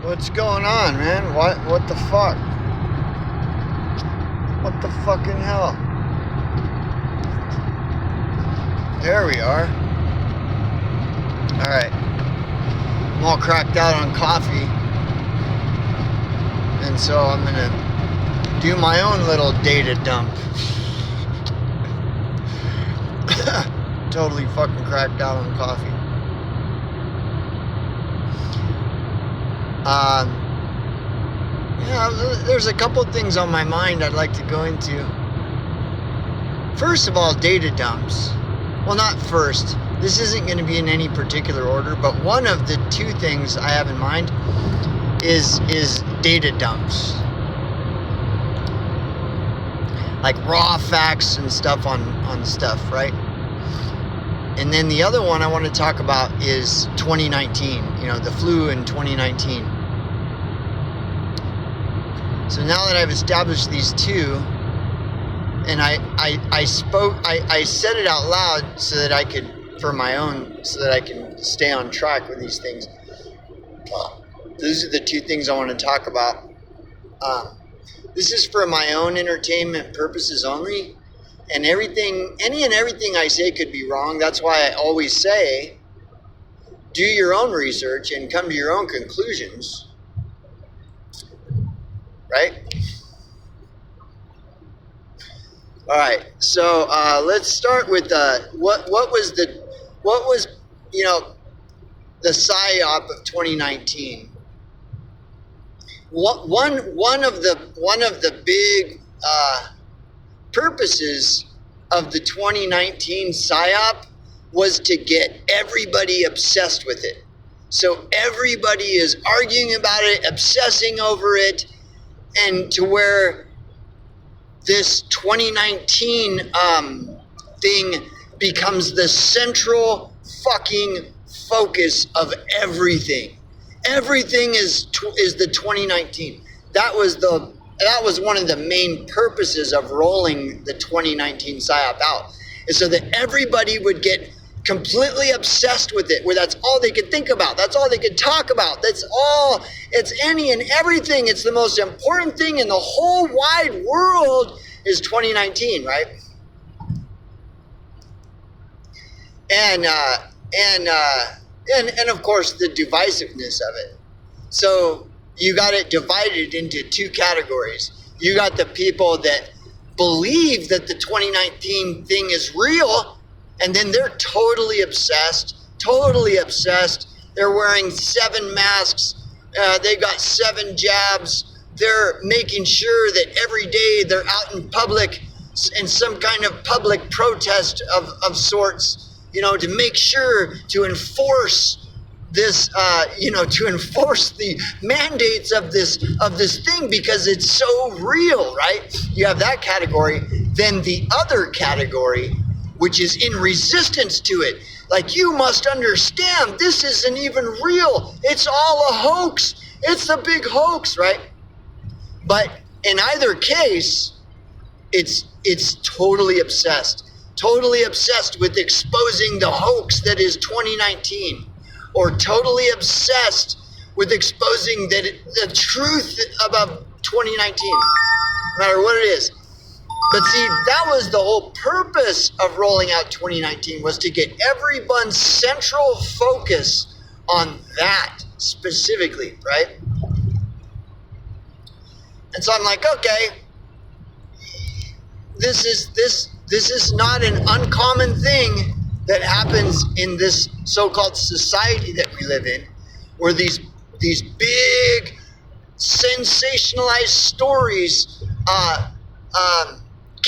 What's going on, man? What the fuck? What the fucking hell? There we are. Alright. I'm all cracked out on coffee. And so I'm gonna do my own little data dump. Totally fucking cracked out on coffee. Yeah, there's a couple things on my mind I'd like to go into. First of all, data dumps. Well, not first. This isn't going to be in any particular order, but one of the two things I have in mind is data dumps. Like raw facts and stuff on stuff, right? And then the other one I want to talk about is 2019, the flu in 2019. So now that I've established these two, and I said it out loud so that I could, for my own, so that I can stay on track with these things. Those are the two things I want to talk about. This is for my own entertainment purposes only. And any and everything I say could be wrong. That's why I always say, do your own research and come to your own conclusions. Right? All right. So let's start with what was the PSYOP of 2019. One of the big purposes of the 2019 PSYOP was to get everybody obsessed with it. So everybody is arguing about it, obsessing over it, and to where this 2019 thing becomes the central fucking focus of everything. Everything is the 2019. That was one of the main purposes of rolling the 2019 PSYOP out, is so that everybody would get completely obsessed with it, where that's all they could think about, that's all they could talk about, it's any and everything. It's the most important thing in the whole wide world is 2019, right? And of course the divisiveness of it. So you got it divided into two categories. You got the people that believe that the 2019 thing is real, and then they're totally obsessed. They're wearing 7 masks. They got 7 jabs. They're making sure that every day they're out in public in some kind of public protest of sorts, to make sure to enforce this, to enforce the mandates of this thing because it's so real, right? You have that category. Then the other category, which is in resistance to it. Like, you must understand, this isn't even real. It's all a hoax. It's a big hoax, right? But in either case, it's totally obsessed with exposing the hoax that is 2019, or totally obsessed with exposing the truth about 2019, no matter what it is. But see, that was the whole purpose of rolling out 2019, was to get everyone's central focus on that specifically, right? And so I'm like, okay, this is not an uncommon thing that happens in this so-called society that we live in, where these big sensationalized stories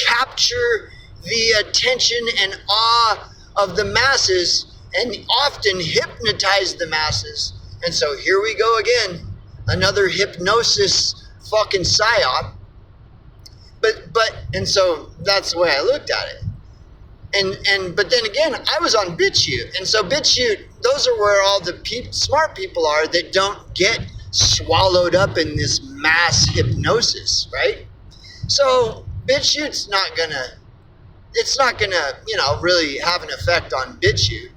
capture the attention and awe of the masses and often hypnotize the masses. And so here we go again, another hypnosis fucking psyop. And so that's the way I looked at it. But then again, I was on BitChute, and so BitChute, those are where all the smart people are that don't get swallowed up in this mass hypnosis, right? So BitChute's not gonna, really have an effect on BitChute.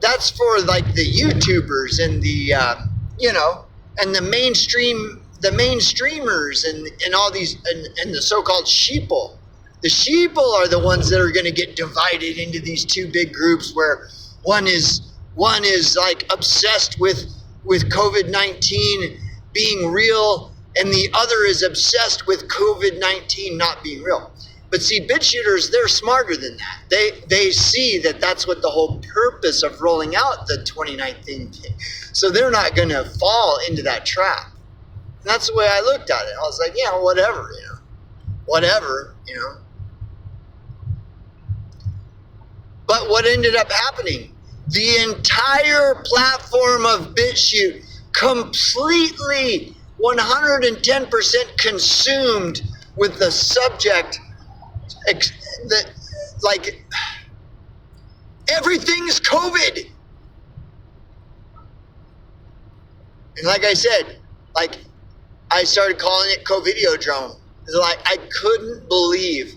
That's for like the YouTubers and the, and the mainstreamers and all these and the so-called sheeple. The sheeple are the ones that are going to get divided into these two big groups where one is like obsessed with COVID-19 being real, and the other is obsessed with COVID-19 not being real. But see, BitChuters, they're smarter than that. They see that that's what the whole purpose of rolling out the 2019 thing. So they're not going to fall into that trap. And that's the way I looked at it. I was like, yeah, whatever, whatever. But what ended up happening? The entire platform of BitChute completely 110% consumed with the subject that, like, everything's COVID. And like I said, like, I started calling it COVIDiodrome. Like, I couldn't believe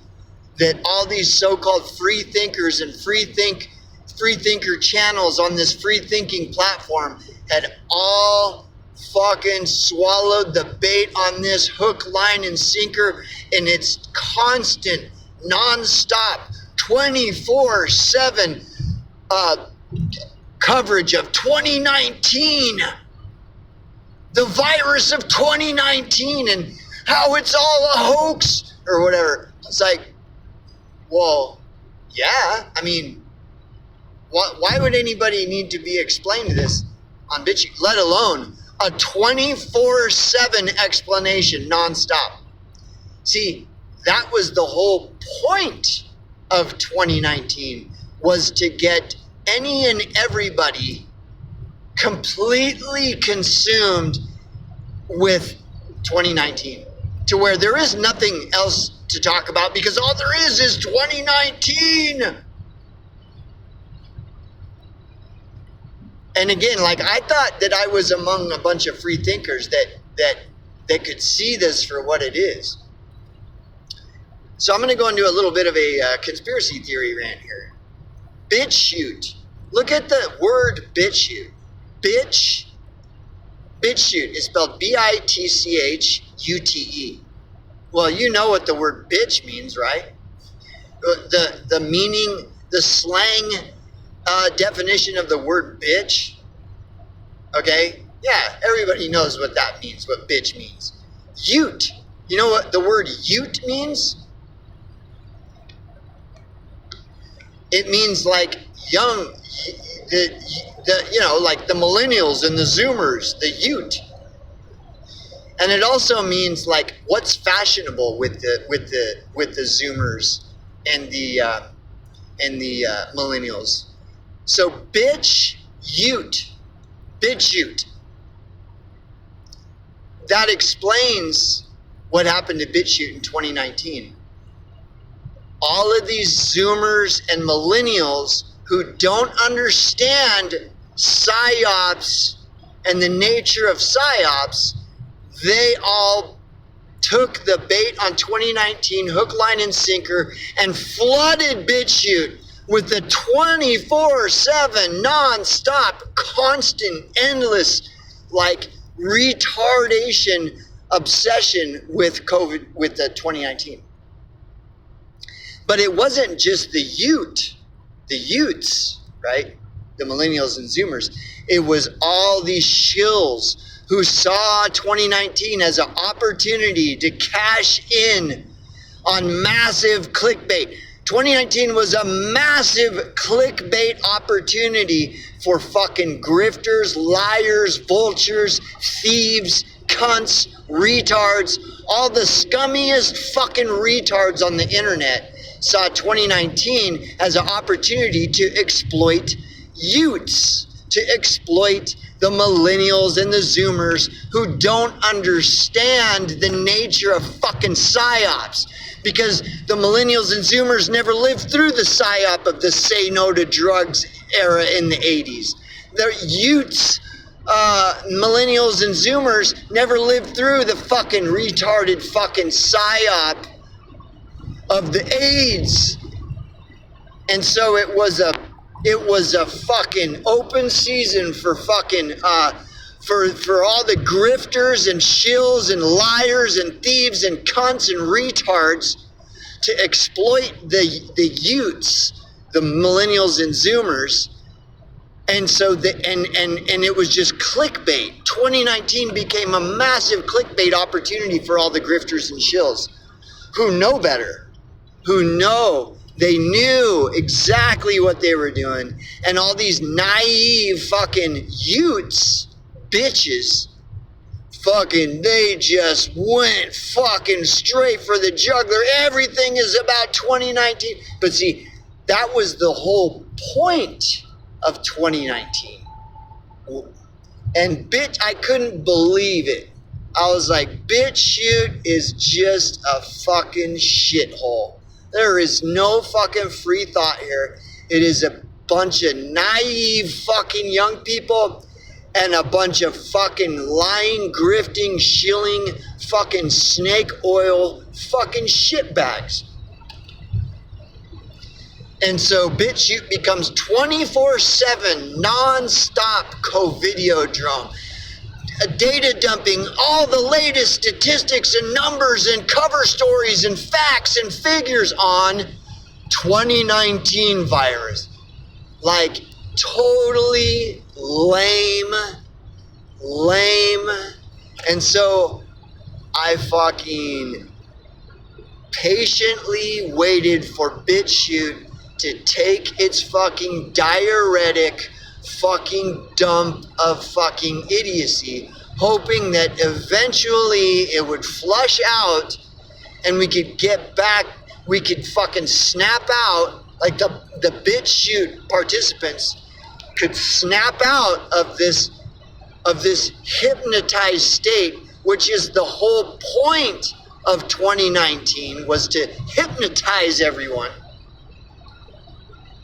that all these so-called free thinkers and free thinker channels on this free thinking platform had all fucking swallowed the bait on this hook, line, and sinker, and it's constant, non-stop, 24/7 coverage of 2019, the virus of 2019, and how it's all a hoax or whatever. It's like, well, yeah, I mean, why would anybody need to be explained this on BitChute, let alone a 24/7 explanation nonstop? See, that was the whole point of 2019, was to get any and everybody completely consumed with 2019 to where there is nothing else to talk about because all there is 2019. And again, like, I thought that I was among a bunch of free thinkers that could see this for what it is. So I'm going to go into a little bit of a conspiracy theory rant here. BitChute. Look at the word BitChute. BitChute is spelled BITCHUTE. Well, you know what the word bitch means, right? The meaning, the slang definition of the word bitch. Okay? Yeah, everybody knows what that means, what bitch means. Ute. You know what the word ute means? It means like young, like the millennials and the Zoomers, the Ute. And it also means like what's fashionable with the Zoomers and the millennials. So BitChute. That explains what happened to BitChute in 2019. All of these Zoomers and millennials who don't understand PSYOPs and the nature of PSYOPs, they all took the bait on 2019, hook, line, and sinker, and flooded BitChute with the 24/7, non-stop, constant, endless, like, retardation obsession with COVID, with the 2019. But it wasn't just the Utes, right? The millennials and Zoomers. It was all these shills who saw 2019 as an opportunity to cash in on massive clickbait. 2019 was a massive clickbait opportunity for fucking grifters, liars, vultures, thieves, cunts, retards, all the scummiest fucking retards on the internet saw 2019 as an opportunity to exploit Utes, to exploit the millennials and the Zoomers who don't understand the nature of fucking PSYOPs. Because the millennials and Zoomers never lived through the PSYOP of the say no to drugs era in the 80s. The Utes, millennials and Zoomers never lived through the fucking retarded fucking PSYOP of the AIDS. And so it was a fucking open season for fucking for all the grifters and shills and liars and thieves and cunts and retards to exploit the youths, the millennials and zoomers. And so and it was just clickbait. 2019 became a massive clickbait opportunity for all the grifters and shills who know better, they knew exactly what they were doing. And all these naive fucking youths, bitches, fucking, they just went fucking straight for the jugular. Everything is about 2019. But see, that was the whole point of 2019. And I couldn't believe it. I was like, BitChute is just a fucking shithole. There is no fucking free thought here. It is a bunch of naive fucking young people and a bunch of fucking lying, grifting, shilling, fucking snake oil fucking shitbags. And so BitChute becomes 24/7 non-stop co-videodrome. Data dumping all the latest statistics and numbers and cover stories and facts and figures on 2019 virus. Like totally lame. And so I fucking patiently waited for BitChute to take its fucking diuretic fucking dump of fucking idiocy, hoping that eventually it would flush out and we could get back, we could fucking snap out, like the BitChute participants could snap out of this hypnotized state, which is the whole point of 2019, was to hypnotize everyone.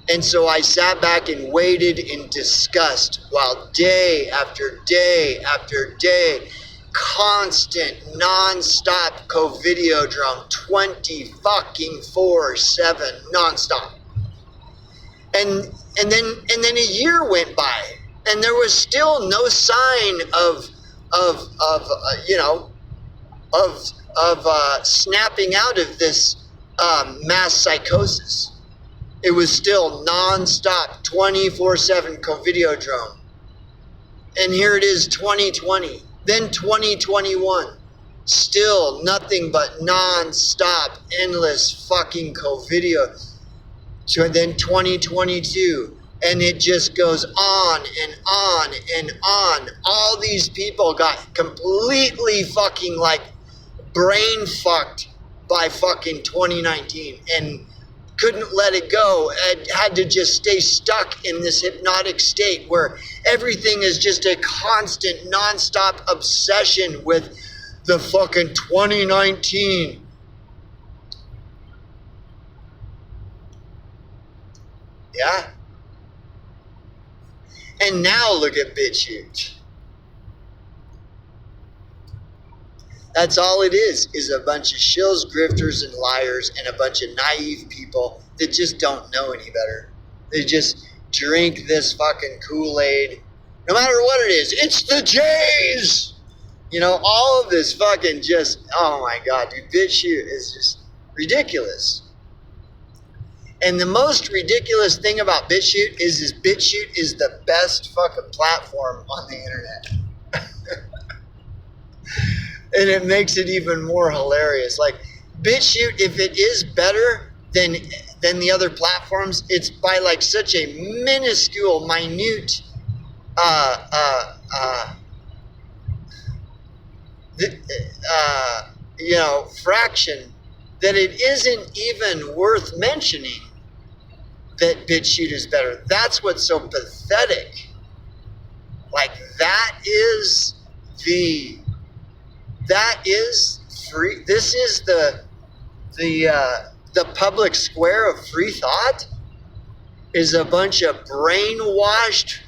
And so I sat back and waited in disgust while day after day after day, constant, non-stop co-videodrome, 24/7, non-stop. And then a year went by, and there was still no sign of snapping out of this mass psychosis. It was still non-stop, 24/7 co-videodrome. And here it is, 2020, then 2021. Still nothing but non-stop, endless fucking co-video. So then 2022, and it just goes on and on and on. All these people got completely fucking like brain fucked by fucking 2019 and couldn't let it go, and had to just stay stuck in this hypnotic state where everything is just a constant, non-stop obsession with the fucking 2019. Yeah? And now look at BitChute. That's all it is a bunch of shills, grifters, and liars, and a bunch of naive people that just don't know any better. They just drink this fucking Kool-Aid. No matter what it is, it's the Jays! You know, all of this fucking just, oh my God, dude, BitChute is just ridiculous. And the most ridiculous thing about BitChute is BitChute is the best fucking platform on the internet. And it makes it even more hilarious. Like BitChute, if it is better than the other platforms, it's by like such a minuscule, minute, fraction that it isn't even worth mentioning that BitChute is better. That's what's so pathetic. Like that is free. This is the public square of free thought, is a bunch of brainwashed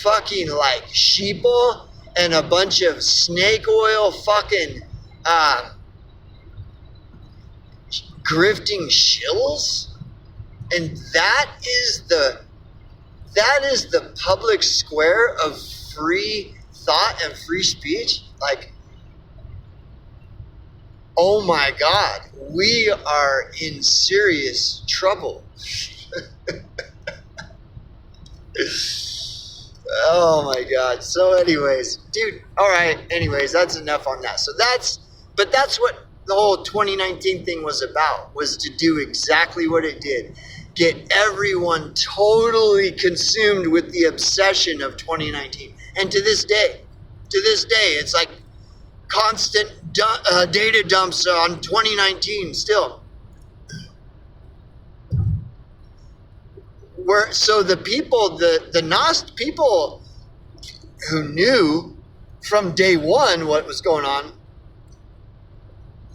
fucking like sheeple and a bunch of snake oil fucking grifting shills. And that is the public square of free thought and free speech, like, oh my God, we are in serious trouble. Oh my God. So anyways, dude, all right. Anyways, that's enough on that. But that's what the whole 2019 thing was about, was to do exactly what it did. Get everyone totally consumed with the obsession of 2019. And to this day, it's like constant data dumps on 2019 still. So the people, the Gnost people who knew from day one what was going on,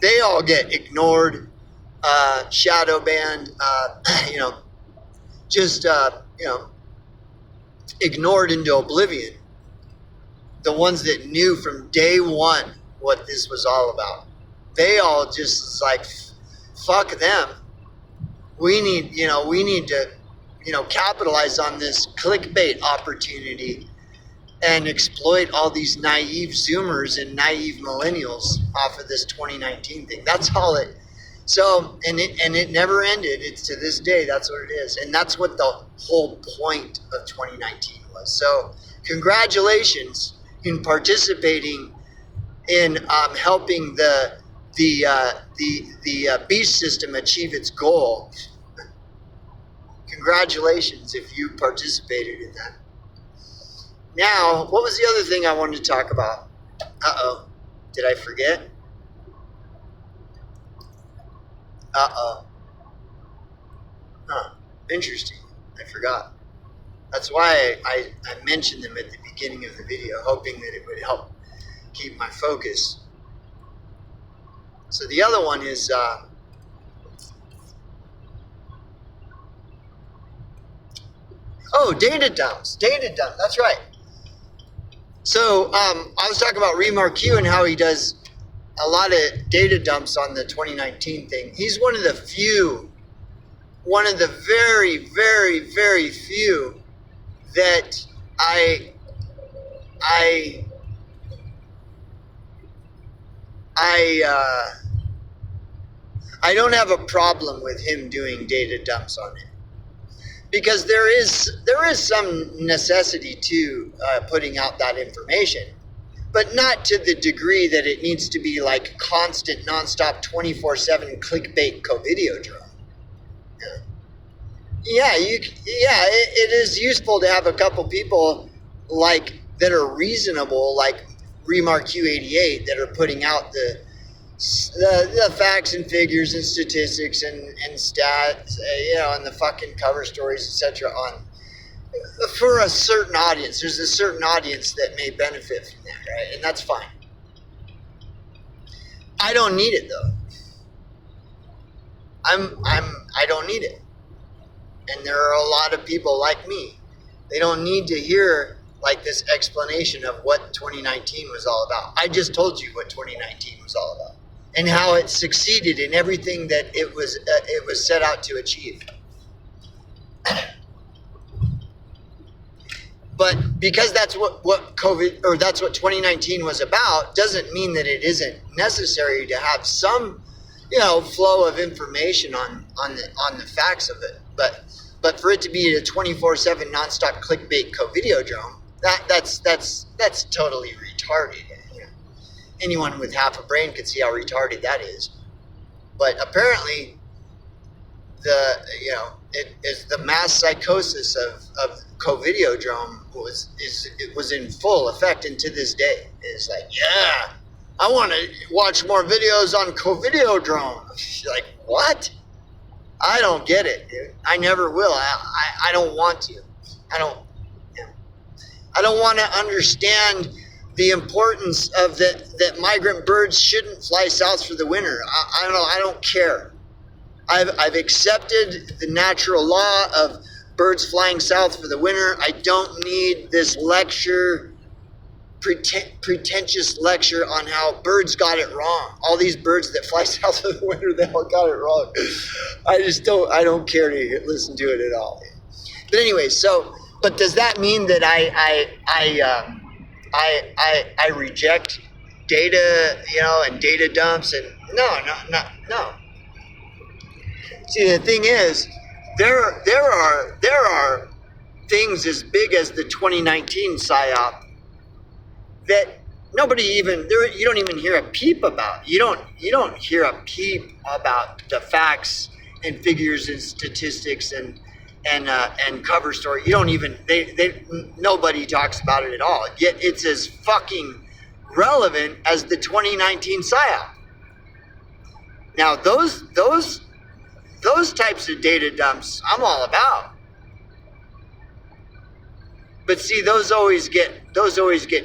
they all get ignored, shadow banned, just ignored into oblivion. The ones that knew from day one what this was all about, they all just like, fuck them. We need to capitalize on this clickbait opportunity and exploit all these naive Zoomers and naive millennials off of this 2019 thing. That's all it. So, and it never ended. It's to this day. That's what it is, and that's what the whole point of 2019 was. So, congratulations in participating in helping the beast system achieve its goal. Congratulations if you participated in that. Now, what was the other thing I wanted to talk about? Uh-oh. Did I forget? Uh-oh. Huh. Interesting. I forgot. That's why I mentioned them at the beginning of the video, hoping that it would help keep my focus. So the other one is... data dumps. Data dump. That's right. So I was talking about Remarque and how he does a lot of data dumps on the 2019 thing. He's one of the very, very, very few that I don't have a problem with him doing data dumps on it. Because there is some necessity to putting out that information, but not to the degree that it needs to be like constant, nonstop, 24/7 clickbait co-videodrome. It is useful to have a couple people like that are reasonable, like Remarque 88, that are putting out the facts and figures and statistics and stats, and the fucking cover stories, etc. for a certain audience. There's a certain audience that may benefit from that, right? And that's fine. I don't need it though. I don't need it. And there are a lot of people like me. They don't need to hear like this explanation of what 2019 was all about. I just told you what 2019 was all about, and how it succeeded in everything that it was set out to achieve. But because that's what COVID, or that's what 2019 was about, doesn't mean that it isn't necessary to have some, flow of information on the facts of it. But for it to be a 24/7 nonstop clickbait co-videodrome, that's totally retarded. Anyone with half a brain could see how retarded that is. But apparently, it is the mass psychosis of co-videodrome was in full effect, and to this day it's like, yeah, I want to watch more videos on co-videodrome. Like, what? I don't get it, dude. I never will. I don't want to. I don't want to understand the importance of that migrant birds shouldn't fly south for the winter. I don't know. I don't care. I've accepted the natural law of birds flying south for the winter. I don't need this lecture, pretentious lecture on how birds got it wrong. All these birds that fly south for the winter, they all got it wrong. I don't care to listen to it at all. But anyway, but does that mean that I reject data, and data dumps, and no. See, the thing is, there are things as big as the 2019 psyop that you don't even hear a peep about. You don't hear a peep about the facts and figures and statistics and cover story. You don't even nobody talks about it at all. Yet it's as fucking relevant as the 2019 psyop. Now those types of data dumps I'm all about. But see, those always get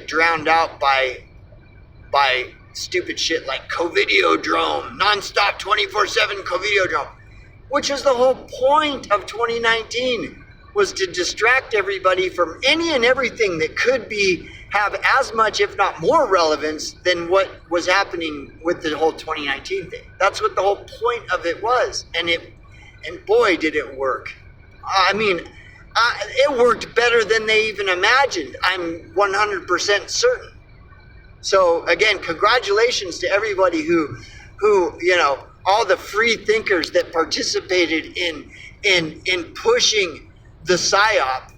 drowned out by stupid shit like Covideodrome, nonstop 24/7 Covideodrome, which is the whole point of 2019, was to distract everybody from any and everything that could have as much, if not more, relevance than what was happening with the whole 2019 thing. That's what the whole point of it was, and boy, did it work. I mean, it worked better than they even imagined. I'm 100% certain. So again, congratulations to everybody who all the free thinkers that participated in pushing the psyop.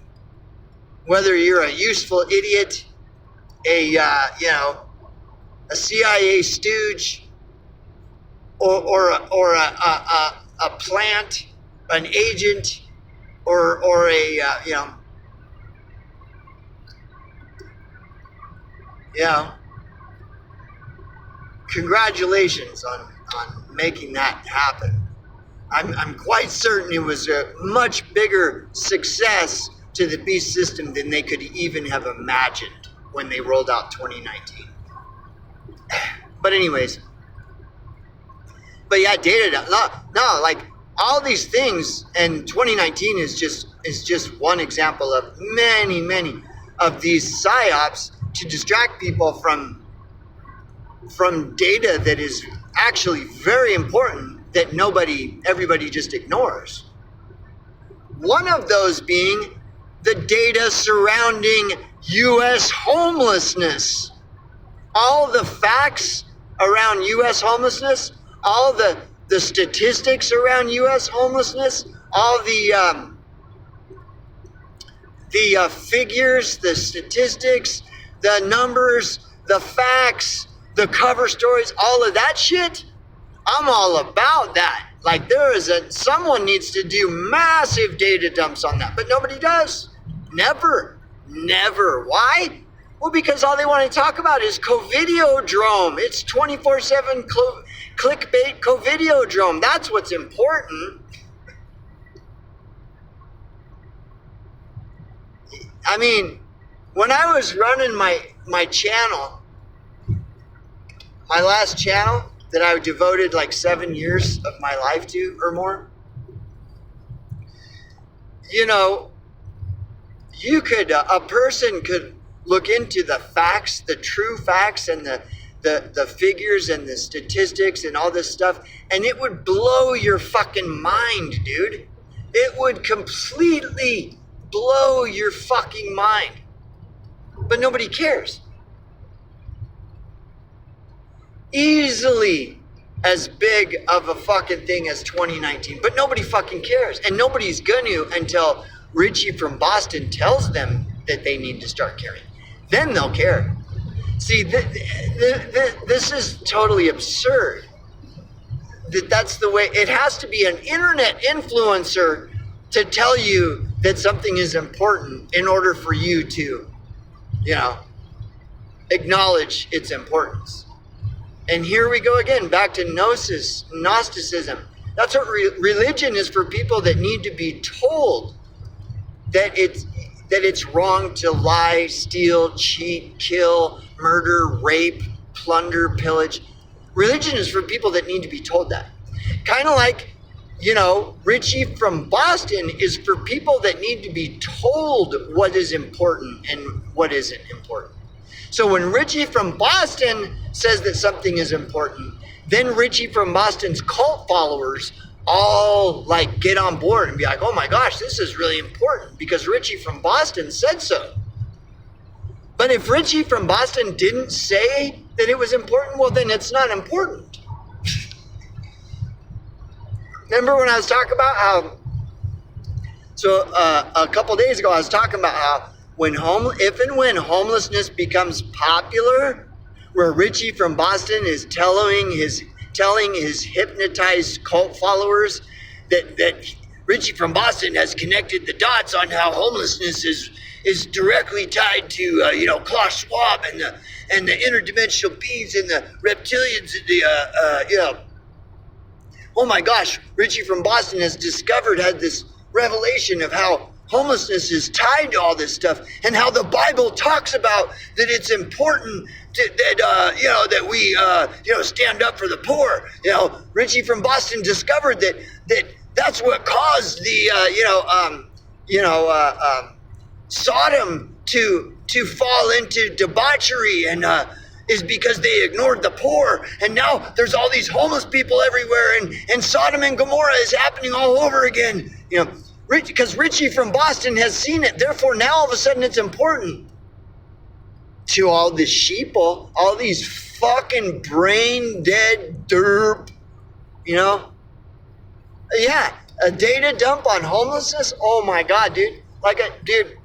Whether you're a useful idiot, a CIA stooge, or a plant, an agent, or a congratulations on making that happen. I'm quite certain it was a much bigger success to the beast system than they could even have imagined when they rolled out 2019. But anyways, yeah, data. No, like all these things, and 2019 is just one example of many of these psyops to distract people from data that is actually very important that everybody just ignores. One of those being the data surrounding U.S. homelessness. All the facts around U.S. homelessness, all the statistics around U.S. homelessness, all the figures, the statistics, the numbers, the facts, the cover stories, all of that shit, I'm all about that. Like someone needs to do massive data dumps on that, but nobody does. Never. Why? Well, because all they want to talk about is Covideodrome. It's 24/7 clickbait Covideodrome. That's what's important. I mean, when I was running my channel, my last channel that I devoted like 7 years of my life to or more, a person could look into the facts, the true facts, and the figures and the statistics and all this stuff, and it would blow your fucking mind, dude. It would completely blow your fucking mind. But nobody cares. Easily as big of a fucking thing as 2019, but nobody fucking cares, and nobody's gonna until Richie from Boston tells them that they need to start caring. Then they'll care. See, this is totally absurd. That's the way it has to be. An internet influencer to tell you that something is important in order for you to, acknowledge its importance. And here we go again, back to Gnosticism. That's what religion is for people that need to be told that it's wrong to lie, steal, cheat, kill, murder, rape, plunder, pillage. Religion is for people that need to be told that. Kind of like, Richie from Boston is for people that need to be told what is important and what isn't important. So when Richie from Boston says that something is important, then Richie from Boston's cult followers all get on board and be like, oh my gosh, this is really important because Richie from Boston said so. But if Richie from Boston didn't say that it was important, well, then it's not important. Remember when I was talking about how, a couple days ago, I was talking about how if and when homelessness becomes popular, where Richie from Boston is telling his hypnotized cult followers that Richie from Boston has connected the dots on how homelessness is directly tied to Klaus Schwab and the interdimensional beings and the reptilians and the oh my gosh, Richie from Boston had this revelation of how homelessness is tied to all this stuff, and how the Bible talks about that it's important that we stand up for the poor. Richie from Boston discovered that's what caused the Sodom to fall into debauchery and is because they ignored the poor, and now there's all these homeless people everywhere, and Sodom and Gomorrah is happening all over again. Because Richie from Boston has seen it, therefore now all of a sudden it's important to all the sheeple, all these fucking brain dead derp, Yeah, a data dump on homelessness. Oh my God, dude! Dude,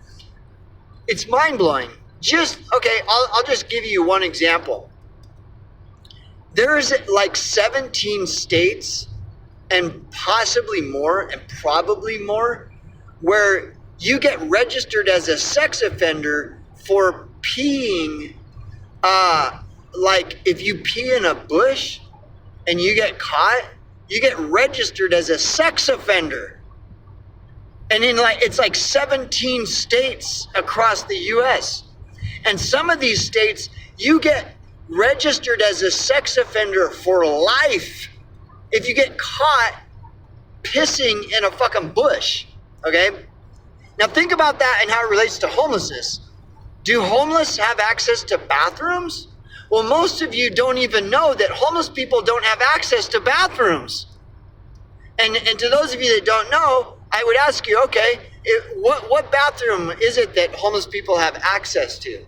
it's mind blowing. I'll just give you one example. There's like 17 states and possibly more and probably more where you get registered as a sex offender for peeing. Like if you pee in a bush and you get caught, you get registered as a sex offender. And it's like 17 states across the US. And some of these states, you get registered as a sex offender for life if you get caught pissing in a fucking bush, okay? Now think about that and how it relates to homelessness. Do homeless have access to bathrooms? Well, most of you don't even know that homeless people don't have access to bathrooms. And to those of you that don't know, I would ask you, okay, what bathroom is it that homeless people have access to?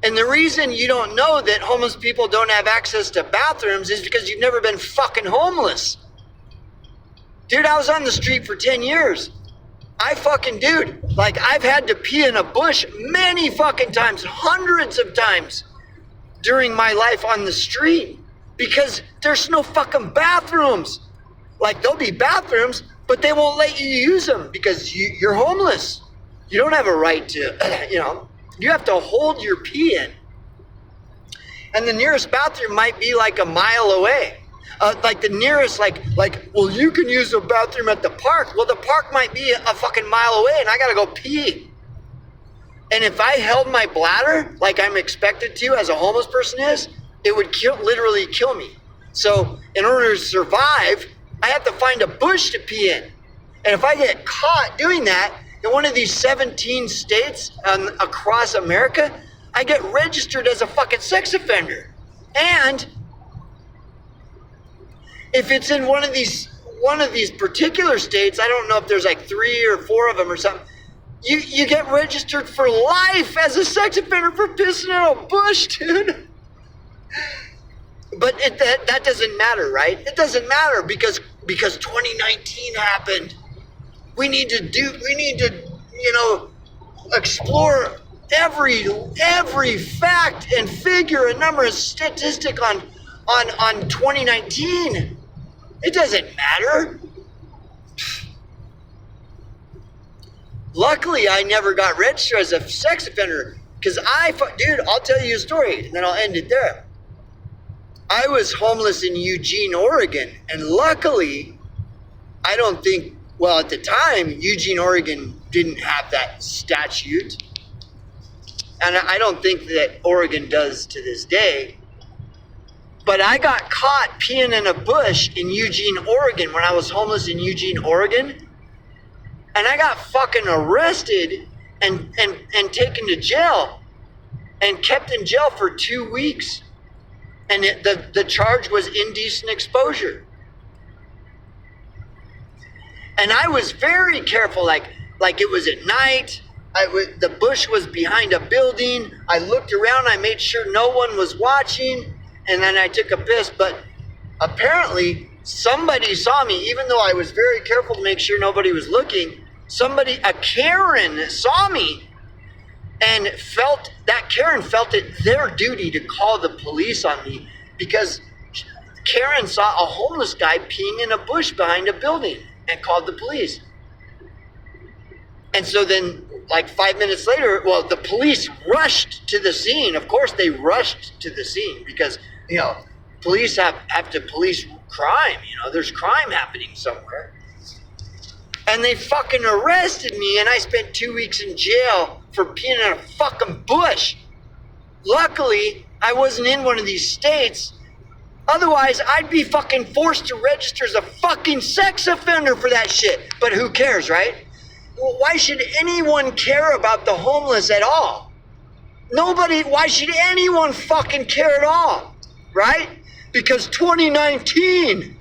And the reason you don't know that homeless people don't have access to bathrooms is because you've never been fucking homeless. Dude, I was on the street for 10 years. I've had to pee in a bush many fucking times, hundreds of times during my life on the street because there's no fucking bathrooms. Like there'll be bathrooms, but they won't let you use them because you're homeless. You don't have a right to, you have to hold your pee in. And the nearest bathroom might be like a mile away. Like the nearest, well, you can use a bathroom at the park. Well, the park might be a fucking mile away and I gotta go pee. And if I held my bladder like I'm expected to as a homeless person is, it would literally kill me. So in order to survive, I have to find a bush to pee in. And if I get caught doing that in one of these 17 states across America, I get registered as a fucking sex offender. And if it's in one of these particular states, I don't know if there's like 3 or 4 of them or something, you get registered for life as a sex offender for pissing in a bush, dude. But that doesn't matter, right? It doesn't matter because 2019 happened. We need to explore every fact and figure and number and statistic on 2019. It doesn't matter. Luckily, I never got registered as a sex offender because dude, I'll tell you a story and then I'll end it there. I was homeless in Eugene, Oregon, and luckily, at the time, Eugene, Oregon didn't have that statute. And I don't think that Oregon does to this day. But I got caught peeing in a bush in Eugene, Oregon when I was homeless in Eugene, Oregon. And I got fucking arrested and taken to jail and kept in jail for 2 weeks. And the charge was indecent exposure. And I was very careful, like it was at night, The bush was behind a building. I looked around. I made sure no one was watching, and then I took a piss. But apparently, somebody saw me, even though I was very careful to make sure nobody was looking. A Karen, saw me, and Karen felt it their duty to call the police on me because Karen saw a homeless guy peeing in a bush behind a building and called the police. And so then, like 5 minutes later, the police rushed to the scene. Of course, they rushed to the scene because, police have to police crime. There's crime happening somewhere. And they fucking arrested me, and I spent 2 weeks in jail for peeing in a fucking bush. Luckily, I wasn't in one of these states. Otherwise, I'd be fucking forced to register as a fucking sex offender for that shit. But who cares, right? Why should anyone care about the homeless at all? Why should anyone fucking care at all? Right? Because 2019.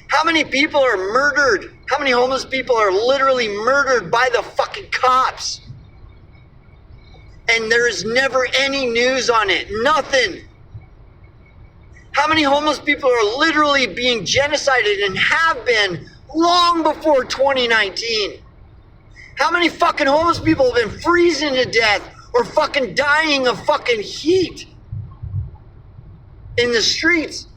How many people are murdered? How many homeless people are literally murdered by the fucking cops? And there is never any news on it. Nothing. How many homeless people are literally being genocided and have been long before 2019? How many fucking homeless people have been freezing to death or fucking dying of fucking heat in the streets?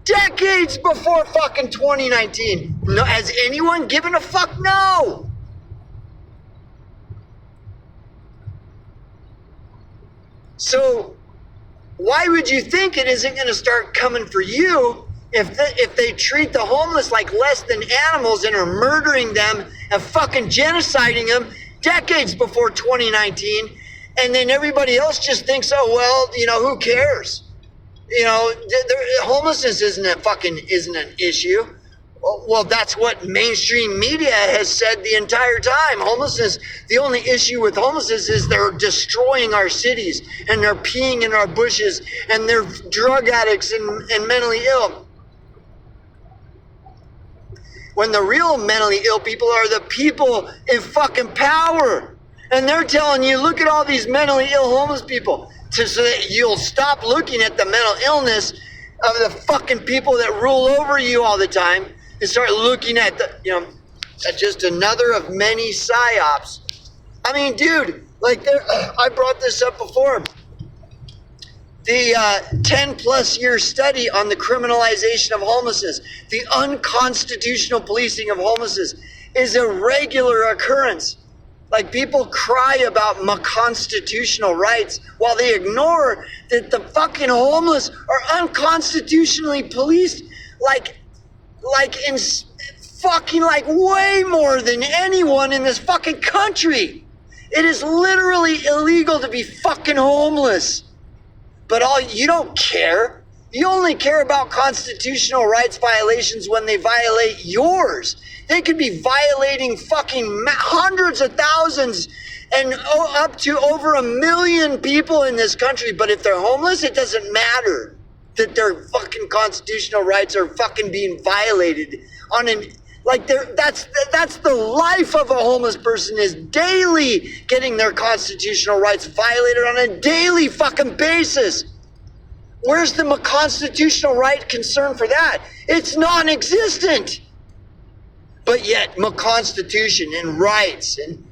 Decades before fucking 2019. No, has anyone given a fuck? No. So why would you think it isn't going to start coming for you if they treat the homeless like less than animals and are murdering them and fucking genociding them decades before 2019, and then everybody else just thinks, oh well, who cares? Homelessness isn't an issue. Well, that's what mainstream media has said the entire time. The only issue with homelessness is they're destroying our cities and they're peeing in our bushes and they're drug addicts and mentally ill. When the real mentally ill people are the people in fucking power. And they're telling you, look at all these mentally ill homeless people. So that you'll stop looking at the mental illness of the fucking people that rule over you all the time and start looking at at just another of many psyops. I mean, dude, I brought this up before. The 10 plus year study on the criminalization of homelessness, the unconstitutional policing of homelessness is a regular occurrence. People cry about constitutional rights while they ignore that the fucking homeless are unconstitutionally policed way more than anyone in this fucking country. It is literally illegal to be fucking homeless. But you don't care. You only care about constitutional rights violations when they violate yours. They could be violating fucking hundreds of thousands and up to over 1 million people in this country. But if they're homeless, it doesn't matter that their fucking constitutional rights are fucking being violated that's the life of a homeless person, is daily getting their constitutional rights violated on a daily fucking basis. Where's the constitutional right concern for that? It's non-existent. But yet, Constitution and rights and,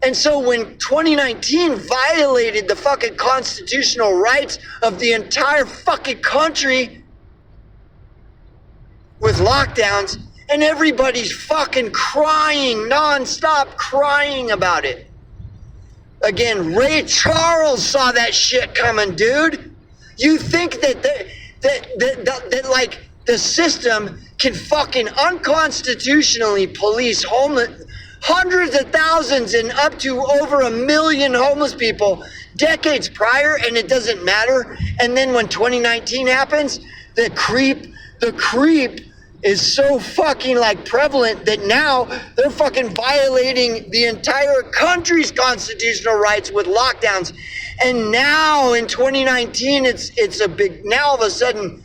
And so when 2019 violated the fucking constitutional rights of the entire fucking country with lockdowns, and everybody's fucking crying, nonstop crying about it. Again, Ray Charles saw that shit coming, dude. You think that the system can fucking unconstitutionally police hundreds of thousands and up to over 1 million homeless people decades prior, and it doesn't matter? And then when 2019 happens, the creep is so fucking prevalent that now they're fucking violating the entire country's constitutional rights with lockdowns. And now in 2019, it's a big, now all of a sudden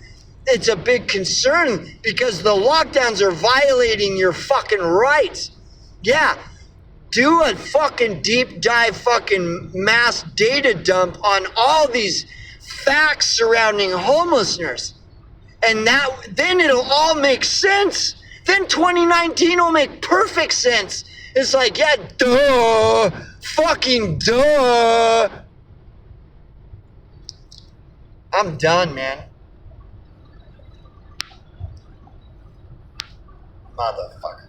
it's a big concern because the lockdowns are violating your fucking rights. Yeah, do a fucking deep dive fucking mass data dump on all these facts surrounding homelessness. And then it'll all make sense. Then 2019 will make perfect sense. It's like, yeah, duh, fucking duh. I'm done, man. Motherfucker.